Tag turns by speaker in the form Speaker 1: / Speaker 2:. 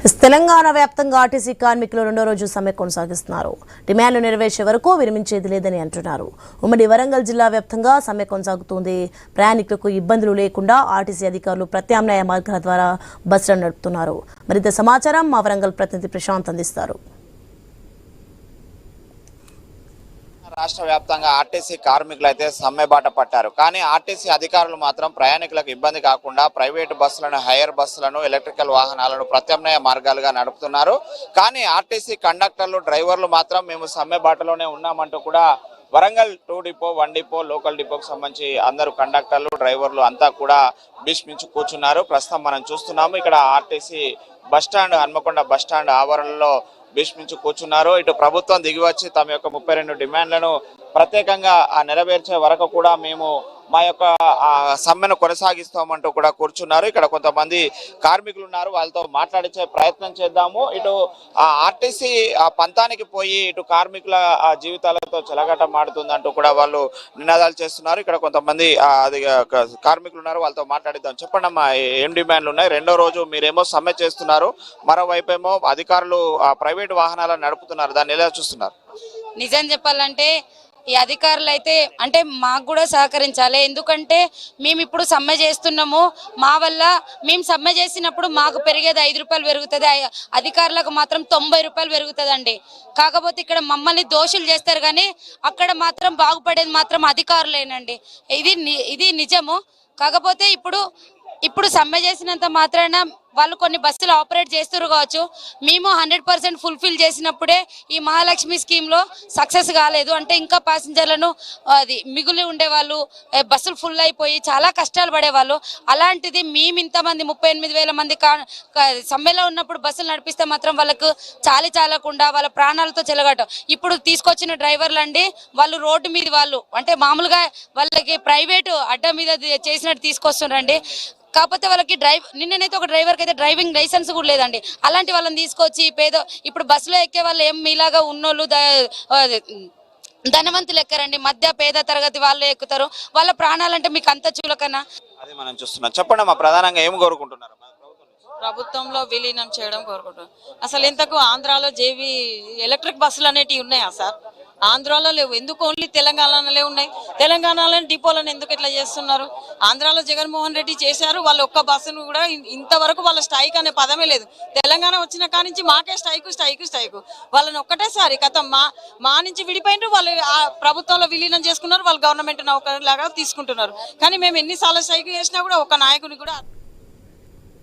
Speaker 1: తెలంగాణ వ్యాప్తంగా ఆర్టీసీ కార్మికులు రెండో రోజు సమ్మె కొనసాగిస్తున్నారు. డిమాండ్లు నెరవేర్చే వరకు విరమించేది లేదని అంటున్నారు. ఉమ్మడి వరంగల్ జిల్లా వ్యాప్తంగా సమ్మె కొనసాగుతోంది. ప్రయాణికులకు ఇబ్బందులు లేకుండా ఆర్టీసీ అధికారులు ప్రత్యామ్నాయ మార్గాల ద్వారా బస్సులను నడుపుతున్నారు. మరింత సమాచారం మా వరంగల్ ప్రతినిధి ప్రశాంత్ అందిస్తారు.
Speaker 2: రాష్ట్ర వ్యాప్తంగా ఆర్టీసీ కార్మికులు అయితే సమ్మె బాట పట్టారు. కానీ ఆర్టీసీ అధికారులు మాత్రం ప్రయాణికులకు ఇబ్బంది కాకుండా ప్రైవేటు బస్సులను, హైర్ బస్సులను, ఎలక్ట్రికల్ వాహనాలను ప్రత్యామ్నాయ మార్గాలుగా నడుపుతున్నారు. కానీ ఆర్టీసీ కండక్టర్లు, డ్రైవర్లు మాత్రం మేము సమ్మె బాటలోనే ఉన్నామంటూ కూడా వరంగల్ 2 డిపో, 1 డిపో, లోకల్ డిపోకి సంబంధించి అందరూ కండక్టర్లు, డ్రైవర్లు అంతా కూడా భీష్మించి కూర్చున్నారు. ప్రస్తుతం మనం చూస్తున్నాము ఇక్కడ ఆర్టీసీ బస్టాండ్, హన్మకొండ బస్టాండ్ ఆవరణలో భీష్మించి కూర్చున్నారు. ఇటు ప్రభుత్వం దిగివచ్చి తమ యొక్క 32 డిమాండ్లను ప్రత్యేకంగా నెరవేర్చే వరకు కూడా మేము మా యొక్క సమ్మెను కొనసాగిస్తామంటూ కూడా కూర్చున్నారు. ఇక్కడ కొంతమంది కార్మికులు ఉన్నారు, వాళ్ళతో మాట్లాడించే ప్రయత్నం చేద్దాము. ఇటు ఆర్టీసీ పంతానికి పోయి ఇటు కార్మికుల జీవితాలతో చెలగాటం ఆడుతుందంటూ కూడా వాళ్ళు నినాదాలు చేస్తున్నారు. ఇక్కడ కొంతమంది కార్మికులు ఉన్నారు, వాళ్ళతో మాట్లాడిద్దాం. చెప్పండి అమ్మా, ఏం డిమాండ్లు ఉన్నాయి? రెండో రోజు మీరేమో సమ్మె చేస్తున్నారు, మరోవైపు ఏమో అధికారులు ప్రైవేట్ వాహనాలను నడుపుతున్నారు, దాన్ని ఎలా చూస్తున్నారు?
Speaker 3: నిజం చెప్పాలంటే ఈ అధికారులు అయితే అంటే మాకు కూడా సహకరించాలి. ఎందుకంటే మేము ఇప్పుడు సమ్మె చేస్తున్నాము, మా వల్ల మేము సమ్మె చేసినప్పుడు మాకు పెరిగేది 5 రూపాయలు పెరుగుతుంది, అధికారులకు మాత్రం 90 రూపాయలు పెరుగుతుందండి. కాకపోతే ఇక్కడ మమ్మల్ని దోషులు చేస్తారు, కానీ అక్కడ మాత్రం బాగుపడేది మాత్రం అధికారులేనండి. ఇది నిజము. కాకపోతే ఇప్పుడు సమ్మె చేసినంత మాత్రాన వాళ్ళు కొన్ని బస్సులు ఆపరేట్ చేస్తారు కావచ్చు, మేము 100% ఫుల్ఫిల్ చేసినప్పుడే ఈ మహాలక్ష్మి స్కీమ్లో సక్సెస్ కాలేదు. అంటే ఇంకా ప్యాసింజర్లను మిగులు ఉండేవాళ్ళు, బస్సులు ఫుల్ అయిపోయి చాలా కష్టాలు పడేవాళ్ళు. అలాంటిది మేము ఇంతమంది 38,000 మంది సమ్మెలో ఉన్నప్పుడు బస్సులు నడిపిస్తే మాత్రం వాళ్ళకు చాలకుండా వాళ్ళ ప్రాణాలతో చెలగటం. ఇప్పుడు తీసుకొచ్చిన డ్రైవర్లు అండి, వాళ్ళు రోడ్డు మీద వాళ్ళు అంటే మామూలుగా వాళ్ళకి ప్రైవేటు అడ్డ మీద చేసినట్టు తీసుకొస్తున్నారండి. కాకపోతే వాళ్ళకి నిన్ననైతే ఒక డ్రైవర్కి అయితే డ్రైవింగ్ లైసెన్స్ కూడా లేదండి. అలాంటి వాళ్ళని తీసుకొచ్చి ఇప్పుడు బస్సులో ఎక్కే వాళ్ళు ఏం మీలాగా ఉన్నోళ్ళు ధనవంతులు ఎక్కరండి, మధ్య పేద తరగతి వాళ్ళు ఎక్కుతారు. వాళ్ళ ప్రాణాలంటే మీకు అంత చులకనా?
Speaker 2: అది మనం చూస్తున్నాం. చెప్పండి అమ్మా, ప్రధానంగా ఏం కోరుకుంటున్నారు?
Speaker 4: ప్రభుత్వంలో విలీనం చేయడం కోరుకుంటున్నాం. అసలు ఇంతకు ఆంధ్రాలో జేవీ ఎలక్ట్రిక్ బస్సులు అనేటివి ఉన్నాయా సార్? ఆంధ్రాలో లేవు. ఎందుకు ఓన్లీ తెలంగాణలో ఉన్నాయి? తెలంగాణలో డిపోలను ఎందుకు ఇట్లా చేస్తున్నారు? ఆంధ్రాలో జగన్మోహన్ రెడ్డి చేశారు, వాళ్ళు ఒక్క బస్సును కూడా ఇంతవరకు వాళ్ళ స్ట్రైక్ అనే పదమే లేదు. తెలంగాణ వచ్చిన కానించి మాకే స్ట్రైకు వాళ్ళని ఒక్కటేసారి గతం మా నుంచి విడిపోయినారు, వాళ్ళు ప్రభుత్వంలో విలీనం చేసుకున్నారు, వాళ్ళు గవర్నమెంట్ నౌకరులాగా తీసుకుంటున్నారు. కానీ మేము ఎన్నిసార్లు స్ట్రైక్ చేసినా కూడా ఒక నాయకుని కూడా